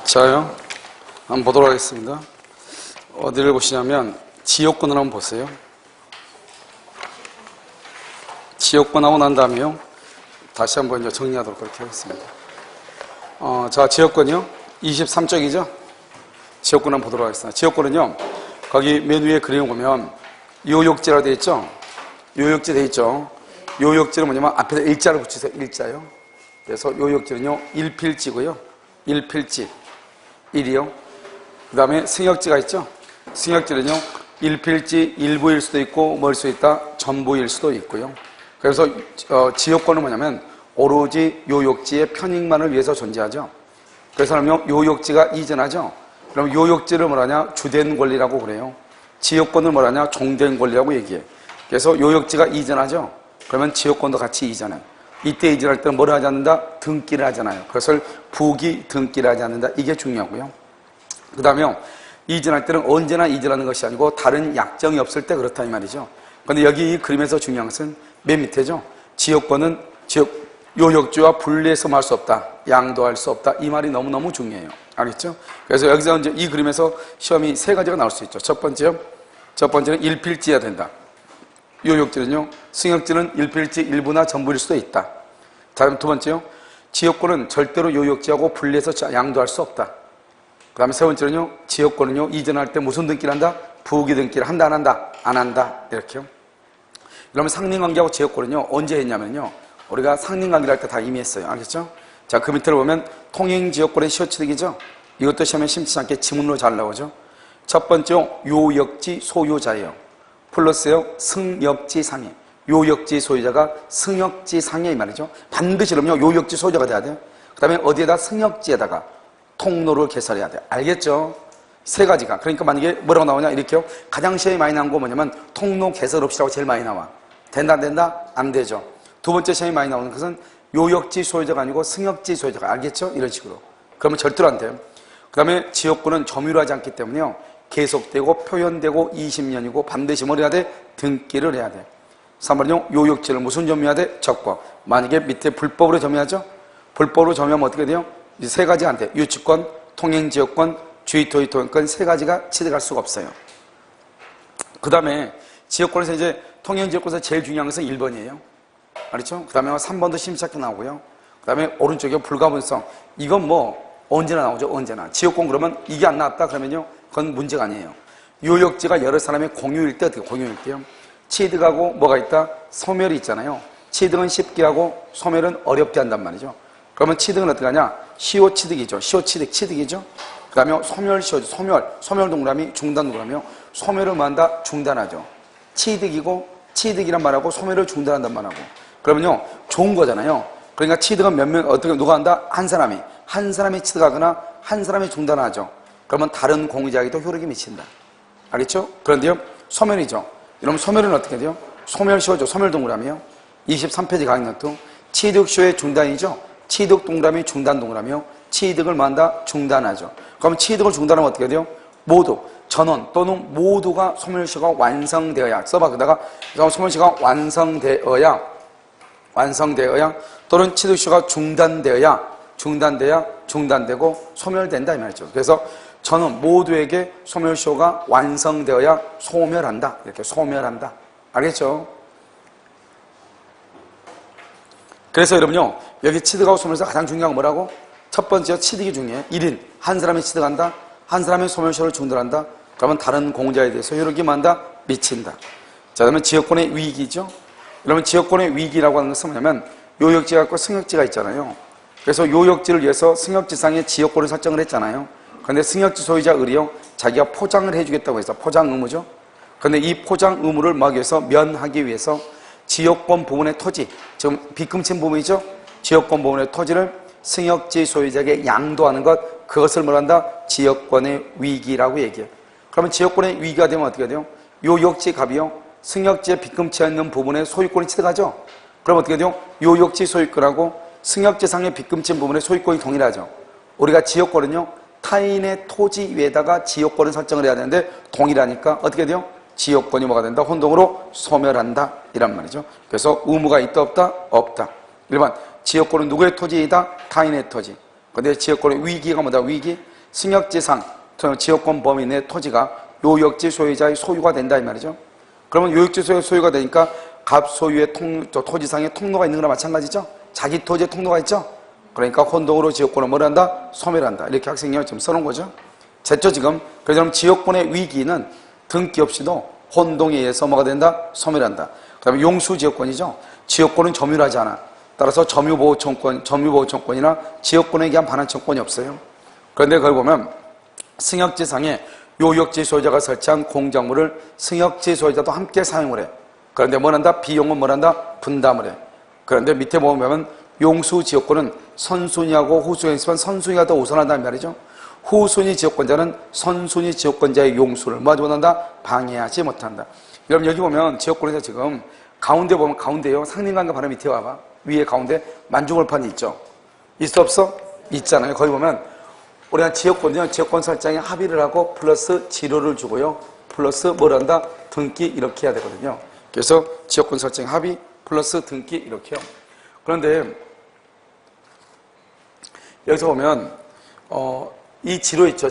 자요, 한번 보도록 하겠습니다. 어디를 보시냐면 지역권을 한번 보세요. 지역권하고 난 다음에요, 다시 한번 이제 정리하도록 그렇게 하겠습니다. 자, 지역권이요, 23쪽이죠. 지역권 한번 보도록 하겠습니다. 지역권은요, 거기 맨 위에 그림을 보면 요역지라고 되어 있죠. 요역지 되어 있죠. 요역지는 뭐냐면 앞에다 일자를 붙이세요. 일자요. 그래서 요역지는요, 일필지고요. 일필지. 1이요. 그 다음에 승역지가 있죠. 승역지는요, 일필지 일부일 수도 있고 뭘 수 있다, 전부일 수도 있고요. 그래서 지역권은 뭐냐면 오로지 요역지의 편익만을 위해서 존재하죠. 그래서 요역지가 이전하죠. 그럼 요역지를 뭐라냐, 주된 권리라고 그래요. 지역권을 뭐라냐, 종된 권리라고 얘기해. 그래서 요역지가 이전하죠. 그러면 지역권도 같이 이전해. 이때 이전할 때는 뭘 하지 않는다? 등기를 하잖아요. 그것을 부기 등기를 하지 않는다. 이게 중요하고요. 그 다음에 이전할 때는 언제나 이전하는 것이 아니고 다른 약정이 없을 때 그렇다 이 말이죠. 그런데 여기 이 그림에서 중요한 것은 맨 밑에죠. 지역권은 요역지와 분리해서 할 수 없다. 양도할 수 없다. 이 말이 너무너무 중요해요. 알겠죠? 그래서 여기서 이제 이 그림에서 시험이 세 가지가 나올 수 있죠. 첫 번째는 일필지여야 된다. 요역지는요, 승역지는 일필지 일부나 전부일 수도 있다. 다음 두 번째요, 지역권은 절대로 요역지하고 분리해서 양도할 수 없다. 그 다음에 세 번째는요, 지역권은요, 이전할 때 무슨 등기를 한다? 부기 등기를 한다, 안 한다? 안 한다. 이렇게요. 그러면 상린관계하고 지역권은요, 언제 했냐면요, 우리가 상린관계를 할 때 다 이미 했어요. 알겠죠? 자, 그 밑을 보면 통행지역권의 시효취득이죠. 이것도 시험에 심치 않게 지문으로 잘 나오죠. 첫 번째요, 요역지 소유자예요. 플러스요, 승역지 상해. 요역지 소유자가 승역지 상해 이 말이죠. 반드시 그럼요, 요역지 소유자가 돼야 돼요. 그 다음에 어디에다 승역지에다가 통로를 개설해야 돼요. 알겠죠? 세 가지가. 그러니까 만약에 뭐라고 나오냐, 이렇게요. 가장 시험이 많이 나온 거 뭐냐면 통로 개설 없이라고 제일 많이 나와. 된다, 안 된다? 안 되죠. 두 번째 시험이 많이 나오는 것은 요역지 소유자가 아니고 승역지 소유자가. 알겠죠? 이런 식으로. 그러면 절대로 안 돼요. 그 다음에 지역권은 점유하지 않기 때문에요, 계속되고 표현되고 20년이고 반드시 뭘 해야 돼? 등기를 해야 돼. 3번은요, 요역지를 무슨 점유해야 돼? 적법. 만약에 밑에 불법으로 점유하죠? 불법으로 점유하면 어떻게 돼요? 이 세 가지가 안 돼. 유치권, 통행지역권, 주의토의 통행권 세 가지가 취득할 수가 없어요. 그 다음에 지역권에서 이제 통행지역권에서 제일 중요한 것은 1번이에요. 알았죠? 그 다음에 3번도 심사하게 나오고요. 그 다음에 오른쪽에 불가분성. 이건 뭐 언제나 나오죠. 언제나. 지역권 그러면 이게 안 나왔다 그러면요, 그건 문제가 아니에요. 요역지가 여러 사람의 공유일 때 어떻게 공유일 때요? 취득하고 뭐가 있다? 소멸이 있잖아요. 취득은 쉽게 하고 소멸은 어렵게 한단 말이죠. 그러면 취득은 어떻게 하냐? 시효취득이죠. 시효취득, 취득이죠. 그 다음에 소멸시효죠. 소멸 동그라미, 중단 동그라미요. 소멸을 뭐 한다? 중단하죠. 취득이고, 취득이란 말하고 소멸을 중단한단 말하고. 그러면요, 좋은 거잖아요. 그러니까 취득은 몇 명, 어떻게, 누가 한다? 한 사람이 취득하거나 한 사람이 중단하죠. 그러면 다른 공유자에게도 효력이 미친다. 알겠죠? 그런데요, 소멸이죠. 여러분, 소멸은 어떻게 돼요? 소멸시효죠. 소멸 동그라미요. 23페이지 강의노트. 취득시효의 중단이죠. 취득 동그라미, 중단 동그라미요. 취득을 뭐 한다? 중단하죠. 그럼 취득을 중단하면 어떻게 돼요? 모두, 전원 또는 모두가 소멸시효가 완성되어야, 써봐. 그다가 소멸시효가 완성되어야 또는 취득시효가 중단되고 소멸된다 이 말이죠. 그래서 저는 모두에게 소멸시효가 완성되어야 소멸한다. 이렇게 소멸한다. 알겠죠? 그래서 여러분요, 여기 취득하고 소멸에서 가장 중요한 건 뭐라고? 첫 번째, 취득이 중요해. 1인, 한 사람이 취득한다. 한 사람이 소멸시효를 중단한다. 그러면 다른 공자에 대해서 효력이 만다? 미친다. 자, 그러면 지역권의 위기죠. 여러분, 지역권의 위기라고 하는 것은 뭐냐면 요역지가 있고 승역지가 있잖아요. 그래서 요역지를 위해서 승역지상에 지역권을 설정을 했잖아요. 그런데 승역지 소유자 을이요, 자기가 포장을 해주겠다고 해서 포장 의무죠. 그런데 이 포장 의무를 막기 위해서 면하기 위해서 지역권 부분의 토지, 지금 빗금친 부분이죠. 지역권 부분의 토지를 승역지 소유자에게 양도하는 것, 그것을 뭐란다? 지역권의 위기라고 얘기해요. 그러면 지역권의 위기가 되면 어떻게 돼요? 요역지 갑이요, 승역지에 빗금치어 있는 부분의 소유권이 취득하죠. 그럼 어떻게 돼요? 요역지 소유권하고 승역지상의 빗금친 부분의 소유권이 동일하죠. 우리가 지역권은요, 타인의 토지 위에다가 지역권을 설정을 해야 되는데 동일하니까 어떻게 돼요? 지역권이 뭐가 된다? 혼동으로 소멸한다. 이란 말이죠. 그래서 의무가 있다 없다? 없다. 1번 지역권은 누구의 토지이다? 타인의 토지. 근데 지역권의 위기가 뭐다? 위기? 승역지상, 지역권 범위 내 토지가 요역지 소유자의 소유가 된다 이 말이죠. 그러면 요역지 소유가 되니까 갑 소유의 토지상에 통로가 있는 거나 마찬가지죠. 자기 토지에 통로가 있죠. 그러니까 혼동으로 지역권을 뭘 한다? 소멸한다. 이렇게 학생이 지금 써놓은 거죠. 됐죠 지금? 그럼 지역권의 위기는 등기 없이도 혼동에 의해서 뭐가 된다? 소멸한다. 그 다음에 용수지역권이죠. 지역권은 점유하지 않아. 따라서 점유보호청권이나 지역권에 대한 반환청권이 없어요. 그런데 그걸 보면 승역지상에 요역지 소유자가 설치한 공작물을 승역지 소유자도 함께 사용을 해. 그런데 뭘 한다? 비용은 뭘 한다? 분담을 해. 그런데 밑에 보면 용수지역권은 선순위하고 후순위가 있으면 선순위가 더 우선한다는 말이죠. 후순위 지역권자는 선순위 지역권자의 용수를 뭐하지 못한다? 방해하지 못한다. 여러분 여기 보면 지역권에서 지금 가운데 보면 가운데요. 상림강과 바로 밑에 와봐. 위에 가운데 만중월판이 있죠. 있어 없어? 있잖아요. 거기 보면 우리가 지역권은요. 지역권 설정에 합의를 하고 플러스 지료를 주고요. 플러스 뭘 한다? 등기 이렇게 해야 되거든요. 그래서 지역권 설정 합의 플러스 등기 이렇게요. 그런데 여기서 보면 이 지료 있죠.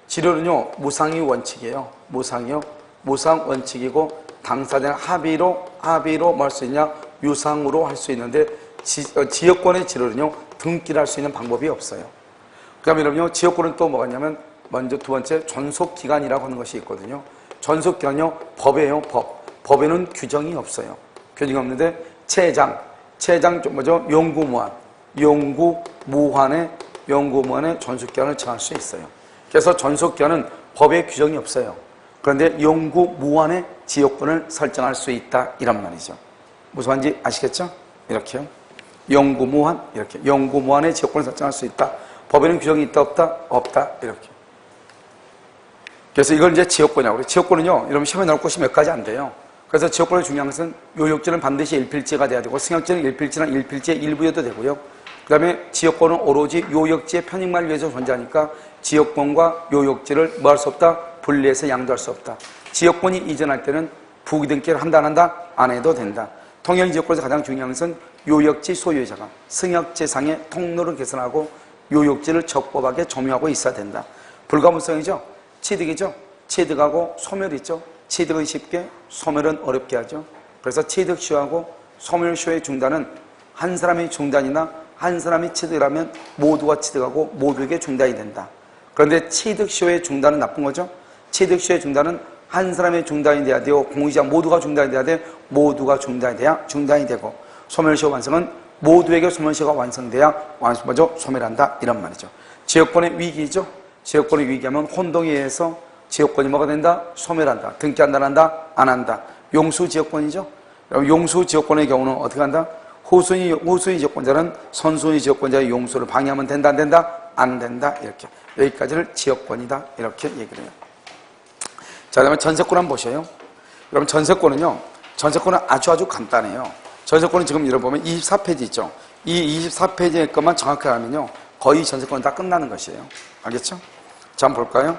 지료는요. 무상의 원칙이에요. 무상 원칙이고 당사자 합의로 뭐 할 수 있냐? 유상으로 할 수 있는데 지역권의 지료는요. 등기를 할 수 있는 방법이 없어요. 그 다음에 여러분요. 지역권은 또 뭐가 있냐면 먼저 두 번째 존속기간이라고 하는 것이 있거든요. 존속기간요. 법이에요. 법에는 규정이 없어요. 규정이 없는데 체장 뭐죠? 용구무한의 존속기간을 정할 수 있어요. 그래서 존속기간은 법에 규정이 없어요. 그런데 용구무한의 지역권을 설정할 수 있다 이란 말이죠. 무슨 말인지 아시겠죠? 이렇게요. 용구무한 이렇게 용구무한의 지역권을 설정할 수 있다. 법에는 규정이 있다 없다? 없다 이렇게. 그래서 이걸 이제 지역권이라고 그래요. 지역권은요. 여러분 시험에 나올 곳이 몇 가지 안 돼요. 그래서 지역권의 중요한 것은 요역지는 반드시 일필지가 돼야 되고 승역지는 일필지나 일필지의 일부여도 되고요. 그 다음에 지역권은 오로지 요역지의 편익만을 위해서 존재하니까 지역권과 요역지를 뭐 할 수 없다? 분리해서 양도할 수 없다. 지역권이 이전할 때는 부기등기를 한다 안 한다? 안 해도 된다. 통영지역권에서 가장 중요한 것은 요역지 소유자가 승역지상의 통로를 개선하고 요역지를 적법하게 점유하고 있어야 된다. 불가분성이죠. 취득이죠. 취득하고 소멸이죠. 취득은 쉽게, 소멸은 어렵게 하죠. 그래서 취득시효하고 소멸시효의 중단은 한 사람의 중단이나 한 사람이 취득을 하면 모두가 취득하고 모두에게 중단이 된다. 그런데 취득시효의 중단은 나쁜 거죠. 취득시효의 중단은 한 사람의 중단이 돼야 되고 공유자 모두가 중단이 돼야 돼. 모두가 중단이 돼야 중단이 되고 소멸시효 완성은 모두에게 소멸시효가 완성돼야 소멸한다 이런 말이죠. 지역권의 위기죠. 지역권의 위기하면 혼동에 의해서 지역권이 뭐가 된다? 소멸한다. 등기한다 안 한다? 안 한다. 용수지역권이죠. 용수지역권의 경우는 어떻게 한다? 후순위 지역권자는 선순위 지역권자의 용수를 방해하면 된다 안 된다? 안 된다 이렇게. 여기까지를 지역권이다 이렇게 얘기를 해요. 자, 그다음에 전세권 한번 보셔요. 그럼 전세권은요. 전세권은 아주 간단해요. 전세권은 지금 여러분 보면 24페이지 있죠. 이 24페이지의 것만 정확하게 하면요. 거의 전세권은 다 끝나는 것이에요. 알겠죠? 자, 한번 볼까요?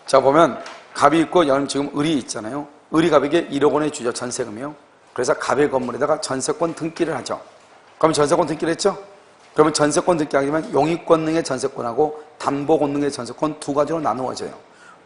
자, 보면 갑이 있고 여름 지금 을이 있잖아요. 을이 갑에게 1억 원의 주죠. 전세금이요. 그래서 갑의 건물에다가 전세권 등기를 하죠. 그럼 전세권 등기를 했죠? 그러면 전세권 등기하게 되면 용익권능의 전세권하고 담보권능의 전세권 두 가지로 나누어져요.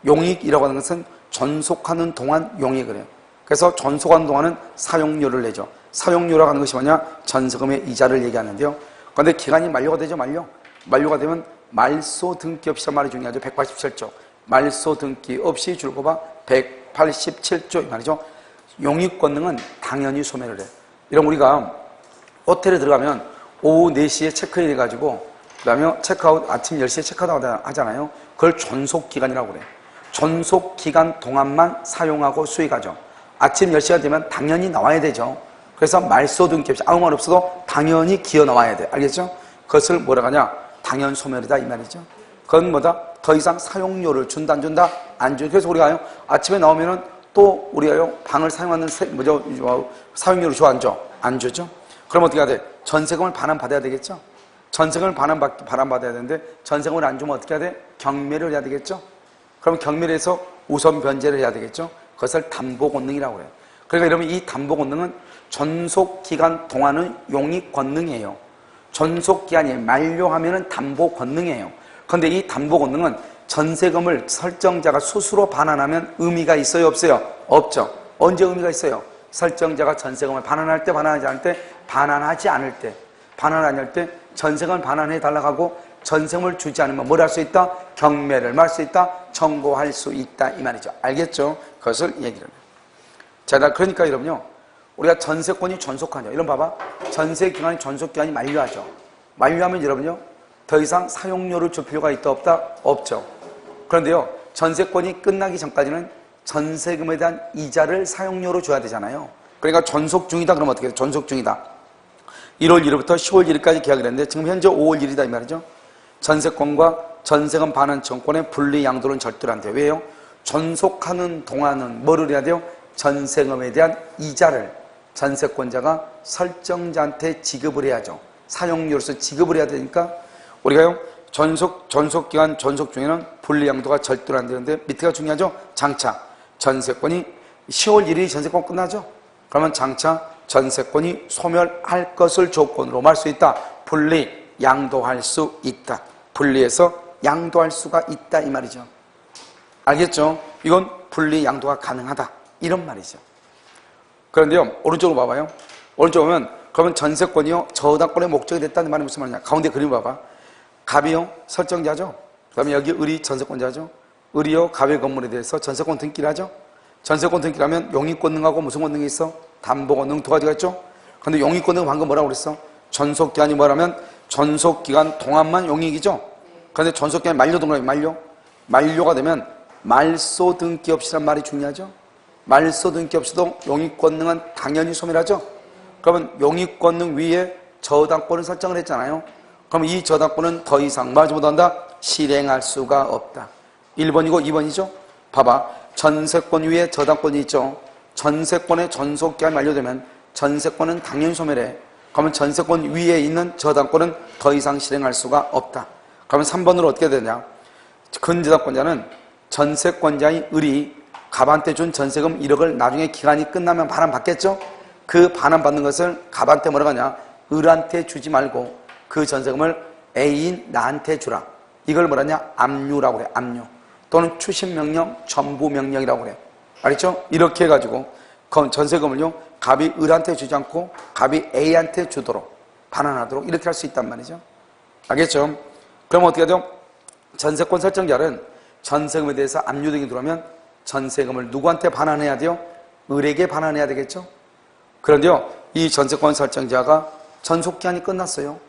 용익이라고 하는 것은 존속하는 동안 용익을 해요. 그래서 존속하는 동안은 사용료를 내죠. 사용료라고 하는 것이 뭐냐? 전세금의 이자를 얘기하는데요. 그런데 기간이 만료가 되죠, 만료가 되면 말소 등기 없이 말이 중요하죠. 187조. 말소 등기 없이 줄거봐 187조 이 말이죠. 용익권능은 당연히 소멸을 해. 이런 우리가 호텔에 들어가면 오후 4시에 체크인 해가지고 그 다음에 체크아웃 아침 10시에 체크아웃 하잖아요. 그걸 존속기간이라고 그래. 존속기간 동안만 사용하고 수익하죠. 아침 10시가 되면 당연히 나와야 되죠. 그래서 말소 등기 없이 아무 말 없어도 당연히 기어 나와야 돼. 알겠죠? 그것을 뭐라고 하냐? 당연 소멸이다 이 말이죠. 그건 뭐다? 더 이상 사용료를 준다 안 준다? 안 줘. 그래서 우리가요 아침에 나오면은 또 우리가요 방을 사용하는 사용료를 줘 안 줘? 안 주죠. 그럼 어떻게 해야 돼? 전세금을 반환받아야 되겠죠? 전세금을 반환받아야 되는데 전세금을 안 주면 어떻게 해야 돼? 경매를 해야 되겠죠? 그럼 경매를 해서 우선 변제를 해야 되겠죠? 그것을 담보권능이라고 해요. 그러니까 여러분 이 담보권능은 존속기간 동안은 용익권능이에요. 존속기간이 만료하면은 담보권능이에요. 그런데 이 담보 권능은 전세금을 설정자가 스스로 반환하면 의미가 있어요, 없어요? 없죠. 언제 의미가 있어요? 설정자가 전세금을 반환할 때, 반환하지 않을 때, 반환하지 않을 때, 반환을 안 할 때 전세금을 반환해 달라고 하고 전세금을 주지 않으면 뭘 할 수 있다? 경매를 말 수 있다? 청구할 수 있다 이 말이죠. 알겠죠? 그것을 얘기를 해요. 자, 그러니까 여러분요, 우리가 전세권이 존속하냐? 이런 봐봐. 전세기간이 존속기간이 만료하죠. 만료하면 여러분요, 더 이상 사용료를 줄 필요가 있다 없다? 없죠. 그런데요, 전세권이 끝나기 전까지는 전세금에 대한 이자를 사용료로 줘야 되잖아요. 그러니까 존속 중이다 그러면 어떻게 돼요? 존속 중이다. 1월 1일부터 10월 1일까지 계약을 했는데 지금 현재 5월 1일이다 이 말이죠. 전세권과 전세금 반환 청권의 분리 양도는 절대로 안 돼요. 왜요? 존속하는 동안은 뭐를 해야 돼요? 전세금에 대한 이자를 전세권자가 설정자한테 지급을 해야죠. 사용료로서 지급을 해야 되니까 우리가요, 존속기간, 존속 중에는 분리 양도가 절대로 안 되는데 밑에가 중요하죠? 장차 전세권이 10월 1일이 전세권 끝나죠? 그러면 장차 전세권이 소멸할 것을 조건으로 말 수 있다. 분리 양도할 수 있다. 분리해서 양도할 수가 있다 이 말이죠. 알겠죠? 이건 분리 양도가 가능하다 이런 말이죠. 그런데요, 오른쪽으로 봐봐요. 오른쪽 보면 그러면 전세권이요 저당권의 목적이 됐다는 말이 무슨 말이냐? 가운데 그림 봐봐. 갑이요 설정자죠. 그 다음에 여기 을이 전세권자죠. 을이요 갑의 건물에 대해서 전세권 등기를 하죠. 전세권 등기를 하면 용익권능하고 무슨 권능이 있어? 담보권능 두 가지가 있죠. 그런데 용익권능은 방금 뭐라고 그랬어? 존속기간이 뭐라면 존속기간 동안만 용익이죠. 그런데 존속기간이 만료가 만료가 되면 말소 등기 없이란 말이 중요하죠. 말소 등기 없이도 용익권능은 당연히 소멸하죠. 그러면 용익권능 위에 저당권을 설정을 했잖아요. 그럼 이 저당권은 더 이상 말하지 못한다? 실행할 수가 없다. 1번이고 2번이죠. 봐봐. 전세권 위에 저당권이 있죠. 전세권의 존속기간이 만료되면 전세권은 당연히 소멸해. 그러면 전세권 위에 있는 저당권은 더 이상 실행할 수가 없다. 그러면 3번으로 어떻게 되냐? 근저당권자는 전세권자인 을이 갑한테 준 전세금 1억을 나중에 기간이 끝나면 반환받겠죠? 그 반환받는 것을 갑한테 뭐라고 하냐? 을한테 주지 말고 그 전세금을 A인 나한테 주라. 이걸 뭐라냐? 압류라고 그래. 압류. 또는 추심명령, 전부명령이라고 그래. 알겠죠? 이렇게 해가지고 전세금을요 갑이 을한테 주지 않고 갑이 A한테 주도록 반환하도록 이렇게 할 수 있단 말이죠. 알겠죠? 그럼 어떻게 하죠? 전세권 설정자는 전세금에 대해서 압류 등이 들어오면 전세금을 누구한테 반환해야 돼요? 을에게 반환해야 되겠죠? 그런데요, 이 전세권 설정자가 전속기한이 끝났어요.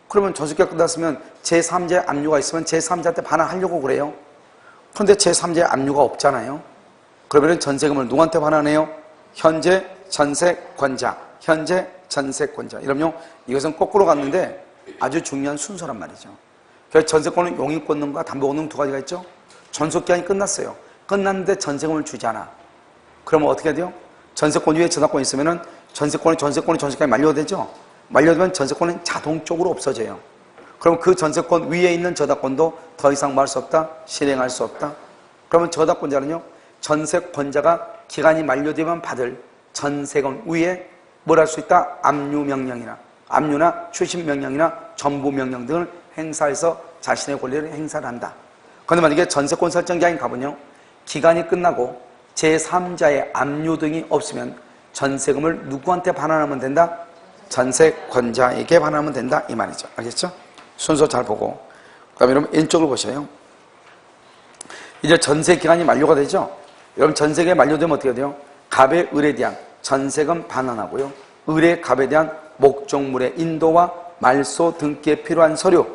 그러면 전속기가 끝났으면 제3자의 압류가 있으면 제3자한테 반환하려고 그래요. 그런데 제3자의 압류가 없잖아요. 그러면 전세금을 누구한테 반환해요? 현재 전세권자, 현재 전세권자. 이러면요, 이것은 거꾸로 갔는데 아주 중요한 순서란 말이죠. 그래서 전세권은 용익권능과 담보권능 두 가지가 있죠. 전속기한이 끝났어요. 끝났는데 전세금을 주지 않아. 그러면 어떻게 해야 돼요? 전세권 위에 저당권이 있으면은 전세권이 만료되죠. 만료되면 전세권은 자동적으로 없어져요. 그럼 그 전세권 위에 있는 저당권도 더 이상 말 수 없다, 실행할 수 없다. 그러면 저당권자는요, 전세권자가 기간이 만료되면 받을 전세금 위에 뭘 할 수 있다? 압류나 추심명령이나 전부명령 등을 행사해서 자신의 권리를 행사를 한다. 그런데 만약에 전세권 설정자인 갑은요, 기간이 끝나고 제3자의 압류 등이 없으면 전세금을 누구한테 반환하면 된다? 전세권자에게 반환하면 된다 이 말이죠. 알겠죠? 순서 잘 보고 그 다음에 여러분 왼쪽을 보셔요. 이제 전세기간이 만료가 되죠. 여러분 전세기간이 만료되면 어떻게 돼요? 갑의 을에 대한 전세금 반환하고요, 을의 갑에 대한 목적물의 인도와 말소 등기에 필요한 서류,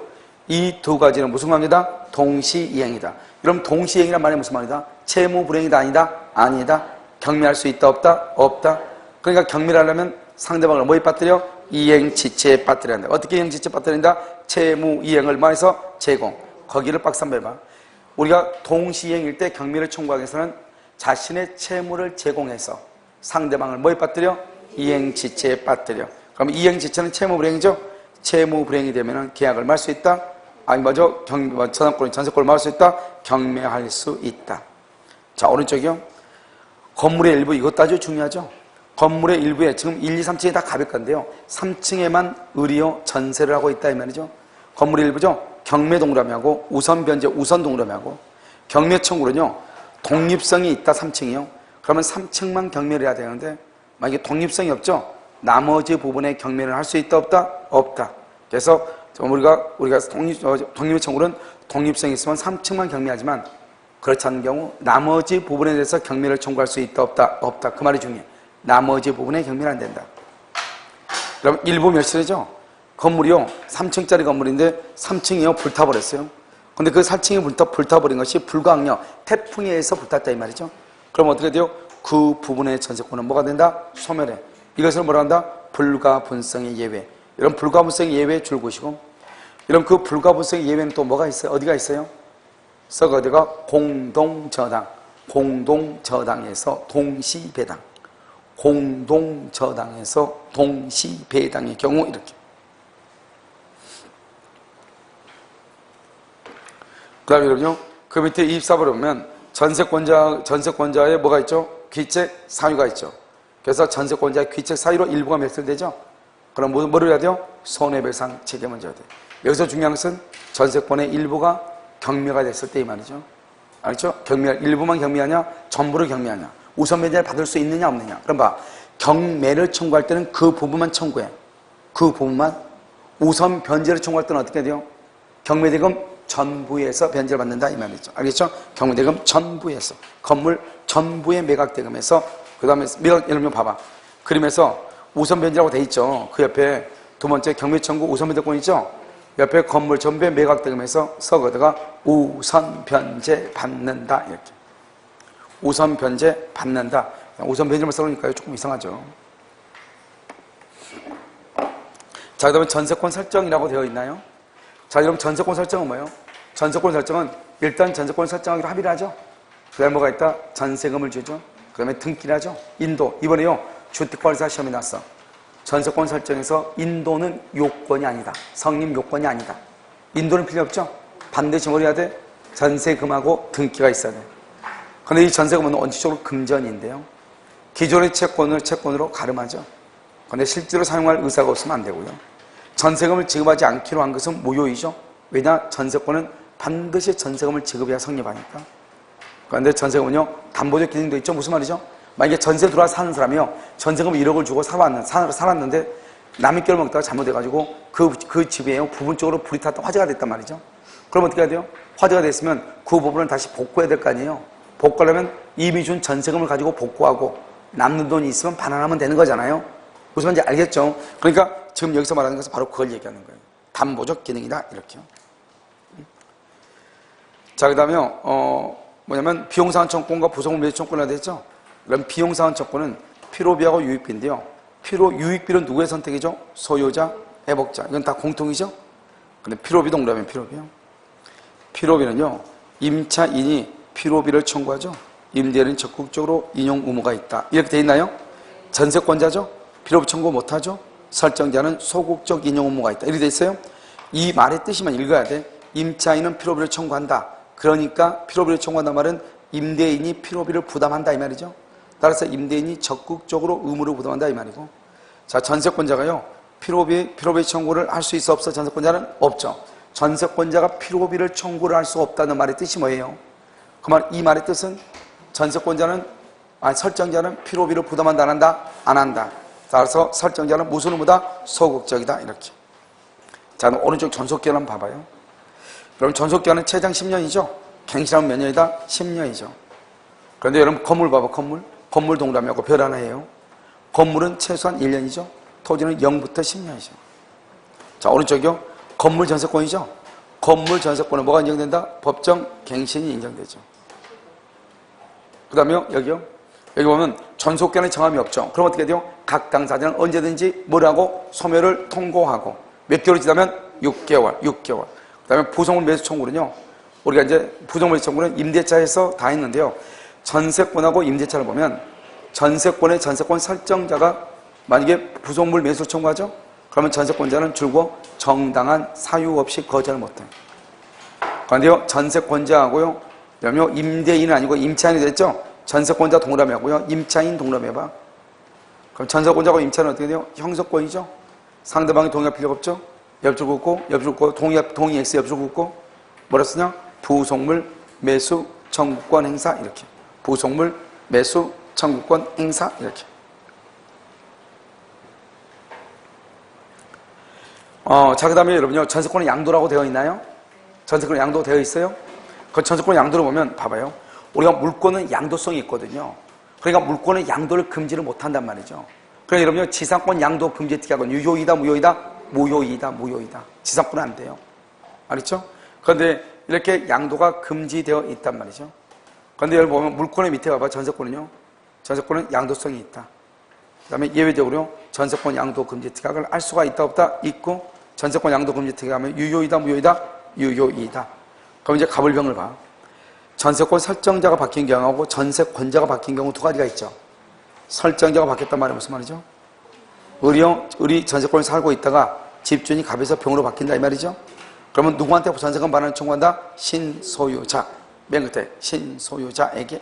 이 두 가지는 무슨 관계다? 동시이행이다. 여러분 동시이행이란 말이 무슨 말이다? 채무불이행이다 아니다? 아니다. 경미할 수 있다 없다? 없다. 그러니까 경미를 하려면 상대방을 뭐에 빠뜨려? 이행지체에 빠뜨려야 한다. 어떻게 이행지체에 빠뜨린다? 채무이행을 말해서 제공. 거기를 박스 한번 해봐. 우리가 동시이행일 때 경미를 청구하기 위해서는 자신의 채무를 제공해서 상대방을 뭐에 빠뜨려? 이행지체에 빠뜨려. 그럼 이행지체는 채무불이행이죠? 채무불이행이 되면 계약을 말 수 있다? 아니 먼저 전세권을 말 수 있다? 경매할 수 있다. 자, 오른쪽이요. 건물의 일부, 이것도 아주 중요하죠. 건물의 일부에 지금 1, 2, 3층이 다 갑일 건데요, 3층에만 을이요 전세를 하고 있다 이 말이죠. 건물의 일부죠. 경매 동그라미하고 우선 변제 우선 동그라미하고 경매 청구는요 독립성이 있다 3층이요. 그러면 3층만 경매를 해야 되는데 만약에 독립성이 없죠. 나머지 부분에 경매를 할 수 있다 없다? 없다. 그래서 우리가 독립 청구는 독립성이 있으면 3층만 경매하지만 그렇지 않은 경우 나머지 부분에 대해서 경매를 청구할 수 있다 없다? 없다. 그 말이 중요해. 나머지 부분에 경매는 안 된다. 그럼 일부 멸실이죠. 건물이요 3층짜리 건물인데 3층이요 불타버렸어요. 근데 그 4층이 불타버린 것이 불가항력 태풍에 의해서 불탔다 이 말이죠. 그럼 어떻게 돼요? 그 부분의 전세권은 뭐가 된다? 소멸해. 이것을 뭐라 한다? 불가분성의 예외. 이런 불가분성의 예외 줄것이고 이런 그 불가분성의 예외는 또 뭐가 있어요? 어디가 있어요? 썩 어디가? 공동저당. 공동저당에서 동시배당. 공동저당에서 동시배당의 경우 이렇게. 그 다음에 그럼요. 그 밑에 24번을 보면 전세권자의 뭐가 있죠? 귀책 사유가 있죠. 그래서 전세권자의 귀책 사유로 일부가 멸실되죠. 그럼 뭐를 해야 돼요? 손해배상 책임을 져야 돼요. 여기서 중요한 것은 전세권의 일부가 경매가 됐을 때 이 말이죠. 알죠? 일부만 경매하냐? 전부를 경매하냐? 우선 변제를 받을 수 있느냐 없느냐? 그럼 봐. 경매를 청구할 때는 그 부분만 청구해. 그 부분만. 우선 변제를 청구할 때는 어떻게 돼요? 경매대금 전부에서 변제를 받는다 이 말이죠. 알겠죠? 경매대금 전부에서. 건물 전부의 매각대금에서 그 다음에 예를 들면 봐봐. 그림에서 우선 변제라고 돼 있죠. 그 옆에 두 번째 경매 청구 우선 변제권 있죠? 옆에 건물 전부의 매각대금에서 서거드가 우선 변제 받는다 이렇게. 우선 변제 받는다. 우선 변제만 써놓으니까요 조금 이상하죠. 자, 그 다음에 전세권 설정이라고 되어 있나요? 자, 여러분 전세권 설정은 뭐예요? 전세권 설정은 일단 전세권 설정하기로 합의를 하죠. 그 다음에 뭐가 있다? 전세금을 주죠. 그 다음에 등기를 하죠. 인도. 이번에요 주택관리사 시험이 났어. 전세권 설정에서 인도는 요건이 아니다. 성립 요건이 아니다. 인도는 필요 없죠. 반드시 뭘 해야 돼? 전세금하고 등기가 있어야 돼. 그런데 이 전세금은 원칙적으로 금전인데요. 기존의 채권으로 가름하죠. 그런데 실제로 사용할 의사가 없으면 안 되고요. 전세금을 지급하지 않기로 한 것은 무효이죠. 왜냐? 전세권은 반드시 전세금을 지급해야 성립하니까. 그런데 전세금은요 담보적 기능도 있죠. 무슨 말이죠? 만약에 전세 들어와서 사는 사람이요 전세금을 1억을 주고 살았는데 남의 껴를 먹다가 잘못해가지고 그 집에 부분적으로 불이 탔다 화재가 됐단 말이죠. 그럼 어떻게 해야 돼요? 화재가 됐으면 그 부분을 다시 복구해야 될 거 아니에요. 복구하려면 이미 준 전세금을 가지고 복구하고 남는 돈이 있으면 반환하면 되는 거잖아요. 무슨 말인지 알겠죠? 그러니까 지금 여기서 말하는 것은 바로 그걸 얘기하는 거예요. 담보적 기능이다 이렇게요. 자, 그 다음에 뭐냐면 비용상환 청구권과 부속물 매수 청구권이라 되죠. 그럼 비용상환 청구권은 필요비하고 유익비인데요. 유익비는 누구의 선택이죠? 소유자, 애복자. 이건 다 공통이죠. 근데 필요비 동그라면 필요비요. 필요비는요 임차인이 필요비를 청구하죠. 임대인은 적극적으로 인용 의무가 있다. 이렇게 돼 있나요? 전세권자죠. 필요비 청구 못하죠. 설정자는 소극적 인용 의무가 있다. 이렇게 돼 있어요. 이 말의 뜻이만 읽어야 돼. 임차인은 필요비를 청구한다. 그러니까 필요비를 청구한다는 말은 임대인이 필요비를 부담한다 이 말이죠. 따라서 임대인이 적극적으로 의무를 부담한다 이 말이고. 자, 전세권자가요 필요비 청구를 할 수 있어 없어? 전세권자는 없죠. 전세권자가 필요비를 청구를 할 수 없다는 말의 뜻이 뭐예요? 이 말의 뜻은 설정자는 필요비를 부담한다 안 한다? 안 한다. 따라서 설정자는 무슨 의무다? 소극적이다 이렇게. 자, 그럼 오른쪽 전속기간 한번 봐봐요. 그럼 전속기간은 최장 10년이죠. 갱신하면 몇 년이다? 10년이죠. 그런데 여러분 건물 봐봐. 건물 동그라미하고 별 하나 해요. 건물은 최소한 1년이죠. 토지는 0부터 10년이죠. 자, 오른쪽이요. 건물 전세권이죠. 건물 전세권은 뭐가 인정된다? 법정 갱신이 인정되죠. 그 다음에요. 여기요. 여기 보면 전속기간의 정함이 없죠. 그럼 어떻게 돼요? 각 당사자는 언제든지 뭐라고? 소멸을 통고하고 몇 개월이 지나면 6개월. 그 다음에 부속물 매수 청구는요. 우리가 이제 부속물 매수 청구는 임대차에서 다 했는데요. 전세권하고 임대차를 보면 전세권 설정자가 만약에 부속물 매수 청구하죠? 그러면 전세권자는 줄고 정당한 사유 없이 거절을 못해요. 그런데요. 전세권자하고요. 그러면 임대인은 아니고 임차인이 됐죠? 전세권자 동그라미 하고요. 임차인 동그라미 해봐. 그럼 전세권자하고 임차인은 어떻게 돼요? 형속권이죠? 상대방이 동의할 필요가 없죠? 옆줄 긋고 동의 X 옆줄 긋고 뭐라 쓰냐? 부속물 매수 청구권 행사 이렇게. 부속물 매수 청구권 행사 이렇게. 자, 그 다음에 여러분요, 전세권은 양도라고 되어 있나요? 전세권은 양도 되어 있어요? 그 전세권 양도를 보면 봐봐요. 우리가 물권은 양도성이 있거든요. 그러니까 물권은 양도를 금지를 못한단 말이죠. 그러니까 여러분요, 지상권 양도 금지 어떻게 하건 유효이다, 무효이다? 무효이다, 무효이다. 지상권은 안 돼요. 알겠죠? 그런데 이렇게 양도가 금지되어 있단 말이죠. 그런데 여러분 보면 물권의 밑에 봐봐, 전세권은요. 전세권은 양도성이 있다. 그 다음에 예외적으로 전세권 양도 금지 특약을 알 수가 있다, 없다? 있고, 전세권 양도 금지 특약하면 유효이다, 무효이다? 유효이다. 그럼 이제 갑을병을 봐. 전세권 설정자가 바뀐 경우하고 전세권자가 바뀐 경우 두 가지가 있죠. 설정자가 바뀌었단 말이 무슨 말이죠? 을이 전세권을 살고 있다가 집주인이 갑에서 병으로 바뀐다 이 말이죠. 그러면 누구한테 전세권 반환을 청구한다? 신소유자. 맨 끝에 신소유자에게.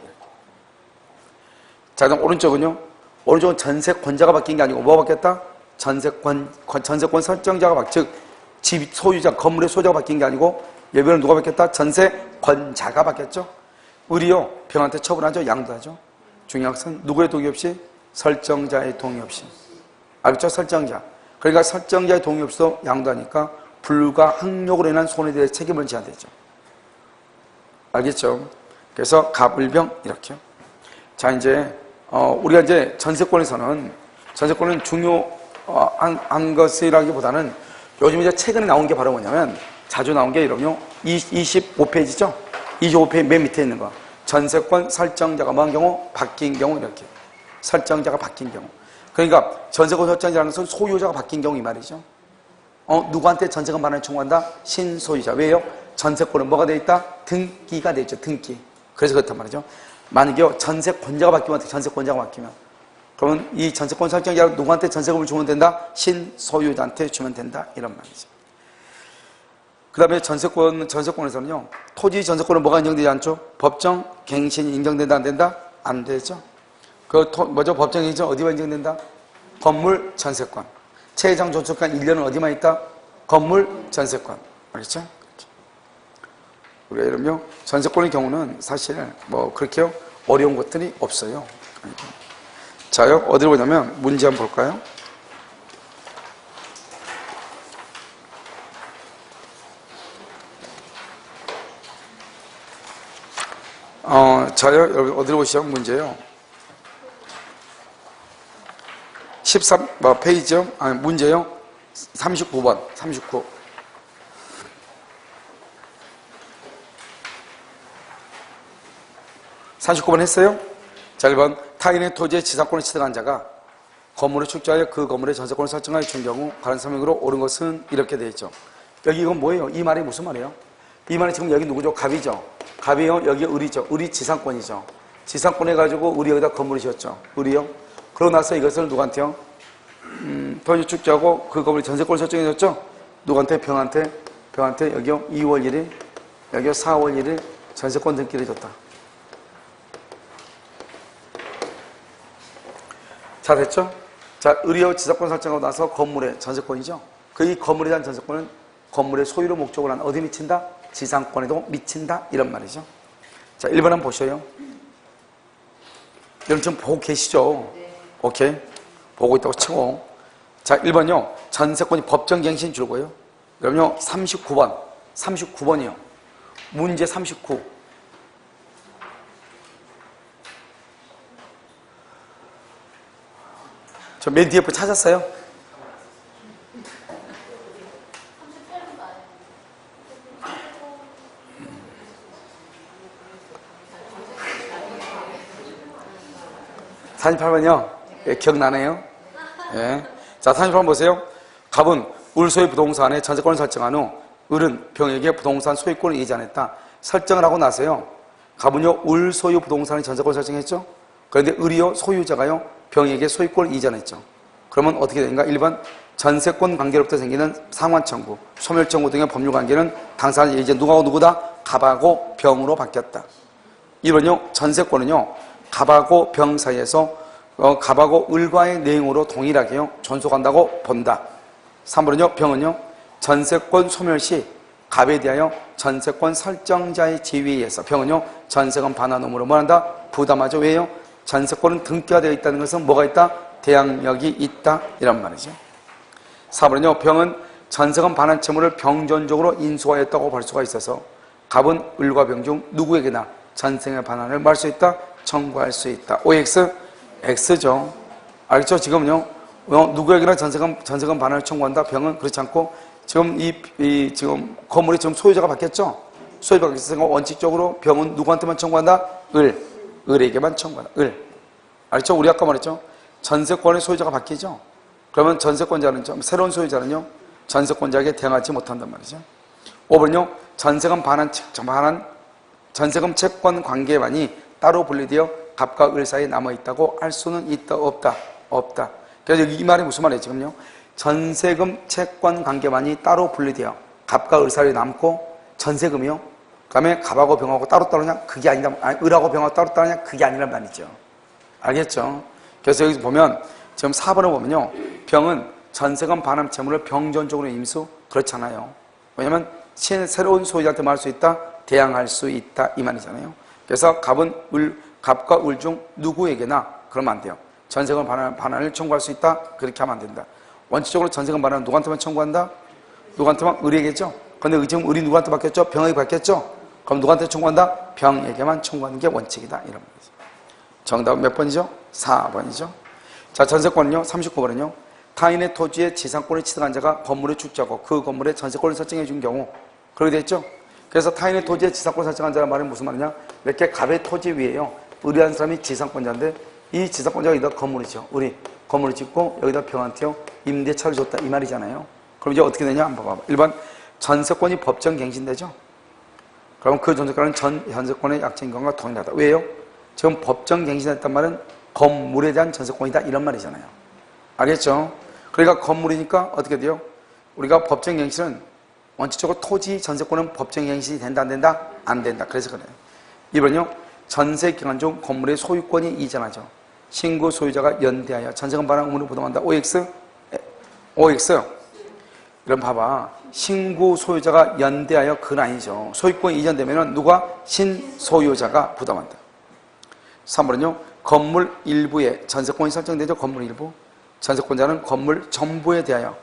자, 그럼 오른쪽은요? 오른쪽은 전세권자가 바뀐 게 아니고 뭐가 바뀌었다? 전세권 설정자가 즉 집 소유자, 건물의 소유자가 바뀐 게 아니고 예배는 누가 바뀌었다? 전세권자가 바뀌었죠. 을이요, 병한테 처분하죠, 양도하죠. 중요한 것은 누구의 동의 없이? 설정자의 동의 없이. 알겠죠? 설정자. 그러니까 설정자의 동의 없이도 양도하니까 불가 항력으로 인한 손해에 대해 책임을 져야 되죠. 알겠죠? 그래서 갑을병 이렇게요. 자, 이제 우리가 이제 전세권은 중요한 것이라기보다는 요즘 이제 최근에 나온 게 바로 뭐냐면 자주 나온 게 여러분요 25페이지죠? 25페이지 맨 밑에 있는 거 전세권 설정자가 뭐한 경우? 바뀐 경우 이렇게 설정자가 바뀐 경우 그러니까 전세권 설정자라는 것은 소유자가 바뀐 경우 이 말이죠. 누구한테 전세권 반환을 청구한다? 신소유자. 왜요? 전세권은 뭐가 되어 있다? 등기가 되어 있죠. 등기. 그래서 그렇단 말이죠. 만약에 전세권자가 바뀌면 어떻게? 전세권자가 바뀌면 그러면 이 전세권 설정자가 누구한테 전세금을 주면 된다? 신소유자한테 주면 된다. 이런 말이죠. 그 다음에 전세권에서는요, 토지 전세권은 뭐가 인정되지 않죠? 법정 갱신이 인정된다, 안 된다? 안 되죠. 뭐죠? 법정 갱신 어디만 인정된다? 건물 전세권. 최장 존속한 1년은 어디만 있다? 건물 전세권. 알겠죠? 우리가 이러면 전세권의 경우는 사실 뭐 그렇게 어려운 것들이 없어요. 자요, 어디로 보냐면 문제 한번 볼까요? 자요, 여러분 어디로 보시죠? 문제요. 13 페이지요? 아니, 문제요. 39번, 39. 했어요? 자, 1번. 타인의 토지의 지상권을 취득한 자가 건물을 축조하여 그 건물의 전세권을 설정하여 준 경우 관련 설명으로 옳은 것은 이렇게 되어 있죠. 여기 이건 뭐예요? 이 말이 무슨 말이에요? 이 말이 지금 여기 누구죠? 갑이죠. 갑이요. 여기 을이죠. 을이 지상권이죠. 지상권 해가지고 을이 여기다 건물을 지었죠. 을이요. 그러고 나서 이것을 누구한테요? 토지 축조하고 그 건물의 전세권을 설정해줬죠. 누구한테? 병한테 여기요. 2월 1일, 여기요. 4월 1일 전세권 등기를 줬다. 자, 됐죠? 자, 을이요 지상권 설정하고 나서 건물의 전세권이죠. 그 이 건물에 대한 전세권은 건물의 소유로 목적을 한 어디 미친다? 지상권에도 미친다. 이런 말이죠. 자, 1번 한번 보셔요. 여러분 지금 보고 계시죠? 오케이. 보고 있다고 치고. 자, 1번요. 전세권이 법정갱신 줄고요. 그럼요. 39번이요. 문제 39. 저 맨 뒤에 거 찾았어요? 사 48번이요? 예, 기억나네요? 예. 자, 38번 보세요. 갑은 을 소유 부동산에 전세권을 설정한 후 을은 병에게 부동산 소유권을 이전했다. 설정을 하고 나서요. 갑은요, 을 소유 부동산의 전세권을 설정했죠? 그런데 을이요, 소유자가요, 병에게 소유권을 이전했죠. 그러면 어떻게 되는가? 1번, 전세권 관계로부터 생기는 상환 청구, 소멸 청구 등의 법률 관계는 당사자 이제 누구하고 누구다? 갑하고 병으로 바뀌었다. 2번요, 전세권은요, 갑하고 병 사이에서 갑하고 을과의 내용으로 동일하게요, 존속한다고 본다. 3번은요, 병은요, 전세권 소멸 시 갑에 대하여 전세권 설정자의 지위에 의해서 병은요 전세금 반환 의무로 뭐한다? 부담하죠. 왜요? 전세권은 등기가 되어 있다는 것은 뭐가 있다? 대항력이 있다 이런 말이죠. 4번은요 병은 전세금 반환 채무를 병존적으로 인수하였다고 볼 수가 있어서 갑은 을과 병 중 누구에게나 전세금의 반환을 뭐 할 수 있다? 청구할 수 있다. OX? X죠. 알겠죠? 지금은요 누구에게나 전세금 반환을 청구한다. 병은 그렇지 않고 지금 지금 건물이 지금 소유자가 바뀌었죠? 소유자가 바뀌었으니까 원칙적으로 병은 누구한테만 청구한다? 을에게만 청구한다. 알겠죠? 우리 아까 말했죠? 전세권의 소유자가 바뀌죠? 그러면 전세권자는 새로운 소유자는요 전세권자에게 대항하지 못한단 말이죠. 5번은요 전세금 전세금 채권 관계만이 따로 분리되어 갑과 을 사이에 남아있다고 할 수는 있다 없다. 그래서 이 말이 무슨 말이에요 지금요? 전세금 채권 관계만이 따로 분리되어 갑과 을 사이에 남고 전세금이요? 그 다음에 갑하고 병하고 따로따로냐? 그게 아니다. 을하고 병하고 따로따로냐? 그게 아니란 말이죠. 알겠죠? 그래서 여기 보면 지금 4번을 보면요 병은 전세금 반환 채무를 병존적으로 임수? 그렇잖아요. 왜냐면 새로운 소유자한테 말할 수 있다? 대항할 수 있다 이 말이잖아요. 그래서 갑과 을 중 누구에게나 그러면 안 돼요. 전세금 반환을 청구할 수 있다? 그렇게 하면 안 된다. 원칙적으로 전세금 반환은 누구한테만 청구한다? 누구한테만? 을에게죠. 근데 지금 을이 누구한테 바뀌었죠? 병에게 바뀌었죠? 그럼 누구한테 청구한다? 병에게만 청구하는 게 원칙이다 이런 말이죠. 정답은 몇 번이죠? 4번이죠. 자 전세권은요 39번은요 타인의 토지에 지상권을 취득한 자가 건물을 출자하고 그 건물에 전세권을 설정해 준 경우 그렇게 됐죠? 그래서 타인의 토지에 지상권을 설정한 자란 말은 무슨 말이냐? 이렇게 갑의 토지 위에요 을이라는 사람이 지상권자인데 이 지상권자가 여기다 건물이죠. 을이 건물을 짓고 여기다 병한테요 임대차를 줬다 이 말이잖아요. 그럼 이제 어떻게 되냐 한번 봐봐. 1번 전세권이 법정 갱신되죠? 그럼 그 전세권은 전세권의 약정인 것과 동일하다. 왜요? 지금 법정 갱신했단 말은 건물에 대한 전세권이다 이런 말이잖아요. 알겠죠? 그러니까 건물이니까 어떻게 돼요? 우리가 법정 갱신은 원칙적으로 토지 전세권은 법정 갱신이 된다 안 된다? 안 된다. 그래서 그래요. 2번요. 전세 기간 중 건물의 소유권이 이전하죠. 신고 소유자가 연대하여 전세금 반환 의무를 부담한다. OX? 그럼 봐봐. 신고 소유자가 연대하여 그건 아니죠. 소유권이 이전되면 누가? 신소유자가 부담한다. 3번은요. 건물 일부에 전세권이 설정되죠. 건물 일부. 전세권자는 건물 전부에 대하여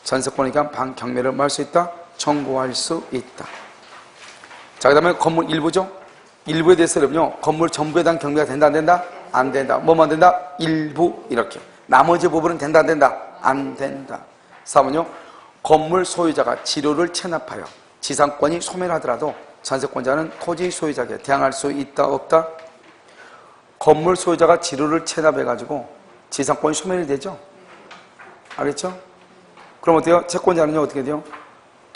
전세권에 대한 경매를 할 수 있다. 청구할 수 있다. 자, 그 다음에 건물 일부죠. 일부에 대해서 여러분요. 건물 전부에 대한 경매가 된다 안 된다? 안 된다. 뭐만 된다? 일부 이렇게. 나머지 부분은 된다 안 된다? 안 된다. 4번요. 건물 소유자가 지료를 체납하여 지상권이 소멸하더라도 전세권자는 토지 소유자에게 대항할 수 있다 없다? 건물 소유자가 지료를 체납해가지고 지상권이 소멸이 되죠? 알겠죠? 그럼 어때요? 채권자는요 어떻게 돼요?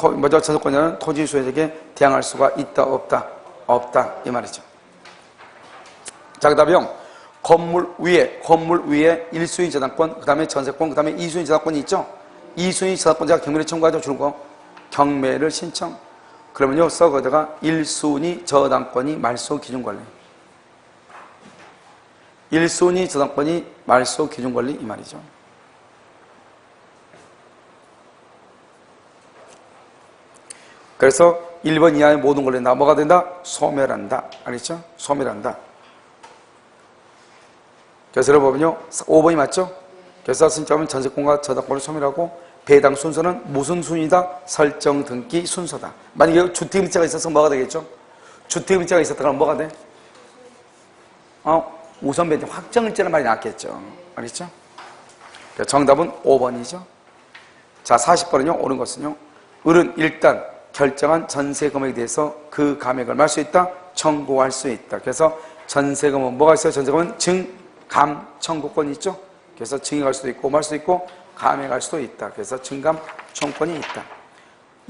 먼저 전세권자는 토지 소유자에게 대항할 수가 있다 없다? 없다 이 말이죠. 자, 그 다음에 건물 위에 1순위 저당권, 그 다음에 전세권, 그 다음에 2순위 저당권이 있죠? 2순위 저당권자가 경매를 청구하죠. 줄거 경매를 신청. 그러면요 거기다가 1순위 저당권이 말소 기준 권리. 1순위 저당권이 말소 기준 권리 이 말이죠. 그래서 1번 이하의 모든 권리는 다 뭐가 된다? 소멸한다. 알겠죠? 소멸한다. 그래서 여러분요 5번이 맞죠? 그래서 신청하면 전세권과 저당권을 소멸하고 배당 순서는 무슨 순위다? 설정 등기 순서다. 만약에 주택임대차가 있어서 뭐가 되겠죠? 주택임대차가 있었다 그러면 뭐가 돼? 우선 배당 확정일자는 말이 낫겠죠. 알겠죠? 정답은 5번이죠. 자, 40번은요 옳은 것은요 을은 일단 결정한 전세 금액에 대해서 그 감액을 할 수 있다? 청구할 수 있다. 그래서 전세금은 뭐가 있어요? 전세금은 증감 청구권이 있죠? 그래서 증액할 수도 있고 말 수도 있고 감액할 수도 있다. 그래서 증감 청구권이 있다.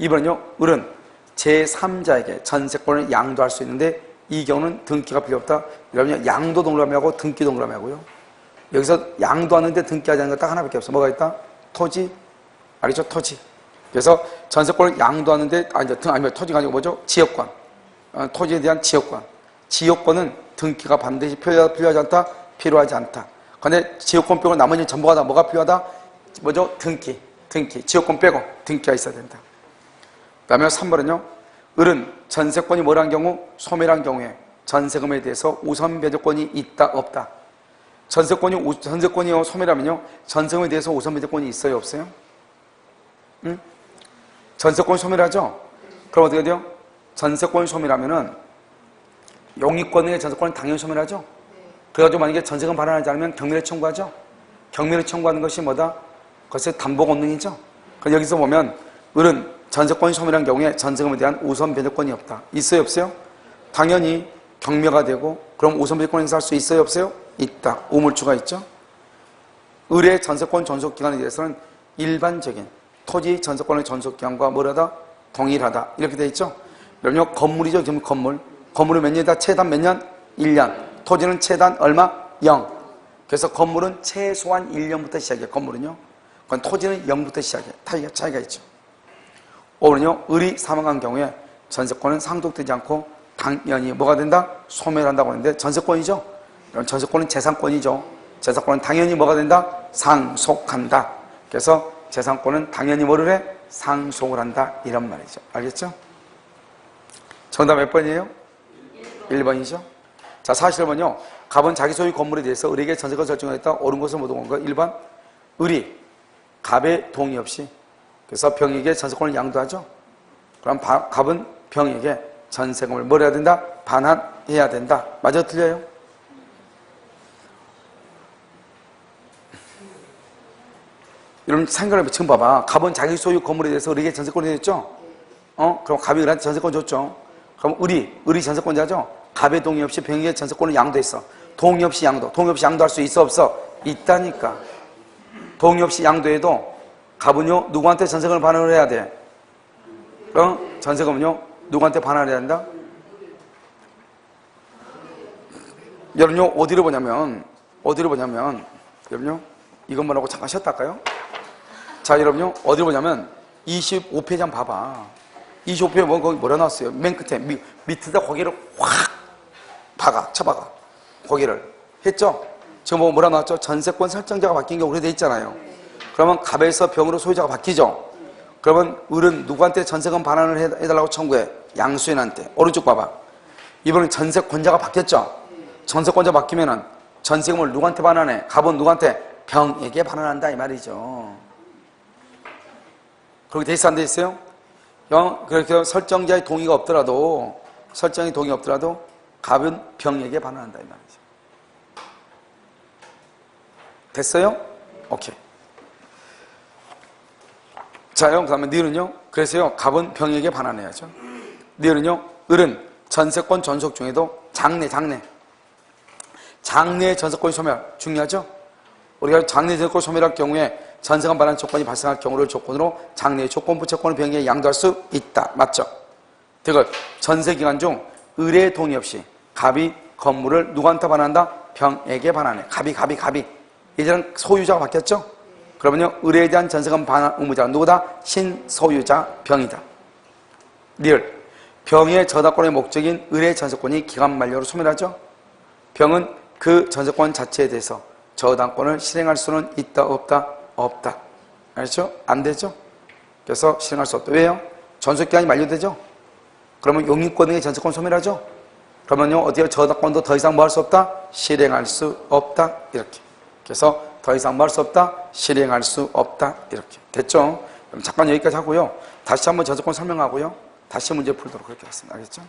2번은요. 을은 제3자에게 전세권을 양도할 수 있는데 이 경우는 등기가 필요 없다. 여러분요. 양도 동그라미하고 등기 동그라미하고요. 여기서 양도하는데 등기하지 않는 거 딱 하나밖에 없어. 뭐가 있다? 토지. 알겠죠? 토지. 그래서 전세권을 양도하는데 아니면 토지가 아니고 뭐죠? 지역권. 토지에 대한 지역권. 지역권은 등기가 반드시 필요하지 않다? 필요하지 않다. 그런데 지역권 빼고 나머지는 전부가 다 뭐가 필요하다? 뭐죠? 등기. 지역권 빼고 등기가 있어야 된다. 다음에 3번은요. 을은 전세권이 뭐란 경우? 소멸한 경우에 전세금에 대해서 우선 배제권이 있다 없다. 전세권이요 소멸하면요 전세금에 대해서 우선 배제권이 있어요 없어요? 응? 전세권이 소멸하죠? 그럼 어떻게 돼요? 전세권이 소멸하면은 용익권의 전세권은 당연히 소멸하죠? 그래가지고 만약에 전세금 반환하지 않으면 경매를 청구하죠? 경매를 청구하는 것이 뭐다? 그것이 담보권능이죠? 그럼 여기서 보면 을은 전세권이 소멸한 경우에 전세금에 대한 우선 배제권이 없다. 있어요 없어요? 당연히 경매가 되고 그럼 우선 배제권 행사할 수 있어요 없어요? 있다. 우물주가 있죠? 을의 전세권 존속기간에 대해서는 일반적인 토지 전세권의 존속기간과 뭐라다? 동일하다. 이렇게 되어 있죠? 그럼요 건물이죠. 지금 건물은 몇 년이다? 최단 몇 년? 1년. 토지는 최단 얼마? 0. 그래서 건물은 최소한 1년부터 시작해요. 건물은요. 그건 토지는 0부터 시작해요. 차이가 있죠. 5번은요. 을이 사망한 경우에 전세권은 상속되지 않고 당연히 뭐가 된다? 소멸한다고 하는데 전세권이죠. 그럼 전세권은 재산권이죠. 재산권은 당연히 뭐가 된다? 상속한다. 그래서 재산권은 당연히 뭐를 해? 상속을 한다. 이런 말이죠. 알겠죠? 정답 몇 번이에요? 1번이죠. 자, 41번요. 갑은 자기 소유 건물에 대해서 을에게 전세권을 설정했다. 옳은 것을 모두 본 거. 1번. 을이 갑의 동의 없이 그래서 병에게 전세권을 양도하죠. 그럼 갑은 병에게 전세금을 뭘 해야 된다? 반환해야 된다. 맞아 틀려요? 여러분 생각해봐. 지금 봐봐. 갑은 자기 소유 건물에 대해서 을에게 전세권을 줬죠? 그럼 갑이 을한테 전세권 줬죠? 그럼 을이 전세권자죠? 갑의 동의 없이 병에게 전세권을 양도했어. 동의 없이 양도할 수 있어 없어? 있다니까. 동의 없이 양도해도 갑은요 누구한테 전세금을 반환을 해야 돼? 전세금은요 누구한테 반환을 해야 한다? 여러분요 어디로 보냐면 여러분요 이것만 하고 잠깐 쉬었다 할까요? 자 여러분요 어디로 보냐면 25페이지 한번 봐봐. 25페이지 뭐 거기 뭐라 나왔어요? 맨 끝에 밑에다 고개를 확 쳐박아. 고개를 했죠? 지금 뭐라 나왔죠? 전세권 설정자가 바뀐 게 오래돼 있잖아요. 그러면 갑에서 병으로 소유자가 바뀌죠? 그러면 을은 누구한테 전세금 반환을 해달라고 청구해? 양수인한테. 오른쪽 봐봐. 이번엔 전세권자가 바뀌었죠? 전세권자 바뀌면은 전세금을 누구한테 반환해? 갑은 누구한테? 병에게 반환한다 이 말이죠. 그렇게 돼 있어 안 돼 있어요? 그렇게 설정자의 동의가 없더라도 갑은 병에게 반환한다 이 말이죠. 됐어요? 오케이. 자, 그 다음에 니은은요? 그래서요, 갑은 병에게 반환해야죠. 니은은요, 을은 전세권 존속 중에도 장래의 전세권 소멸 중요하죠? 우리가 장래 전세권 소멸할 경우에 전세금 반환 조건이 발생할 경우를 조건으로 장래의 조건부 채권을 병에게 양도할 수 있다. 맞죠? 즉, 전세기간 중 을의 동의 없이 갑이 건물을 누구한테 반환한다? 병에게 반환해. 갑이. 이제는 소유자가 바뀌었죠? 그러면요, 을에 대한 전세금 반환 의무자가 누구다? 신소유자 병이다. 리을. 병의 저당권의 목적인 을의 전세권이 기간 만료로 소멸하죠? 병은 그 전세권 자체에 대해서 저당권을 실행할 수는 있다, 없다? 없다. 알죠? 안 되죠? 그래서 실행할 수 없다. 왜요? 존속기간이 만료되죠? 그러면 용익권의 전세권 소멸하죠? 그러면요, 어디에 저당권도 더 이상 뭐 할 수 없다? 실행할 수 없다. 이렇게. 그래서 더 이상 뭐 할 수 없다? 실행할 수 없다. 이렇게. 됐죠? 그럼 잠깐 여기까지 하고요. 다시 한번 전세권 설명하고요. 다시 문제 풀도록 그렇게 하겠습니다. 알겠죠?